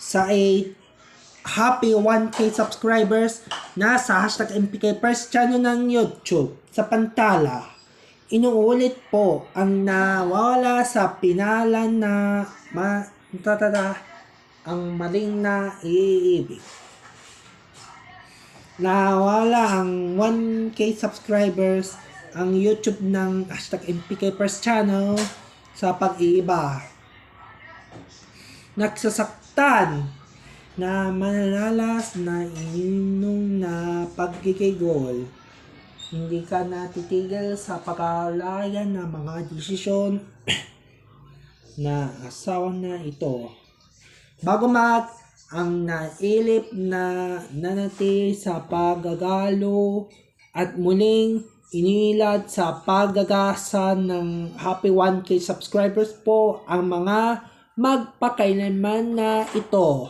sa happy 1K subscribers na sa hashtag MPK First channel ng YouTube. Sa pantala, inuulit po ang nawala sa pinalan na ang maling na iibig. Nawala ang 1K subscribers ang YouTube ng hashtag MPK First channel sa pag-iiba. Nagsasaktan na malalas na inyong na pagkikigol. Hindi ka natitigil sa pag-aalayan ng mga desisyon na asawa na ito. Bago ang nailip na nanatili sa paggagalo at muling inilad sa paggagasa ng happy 1K subscribers po ang mga magpakailanman na ito.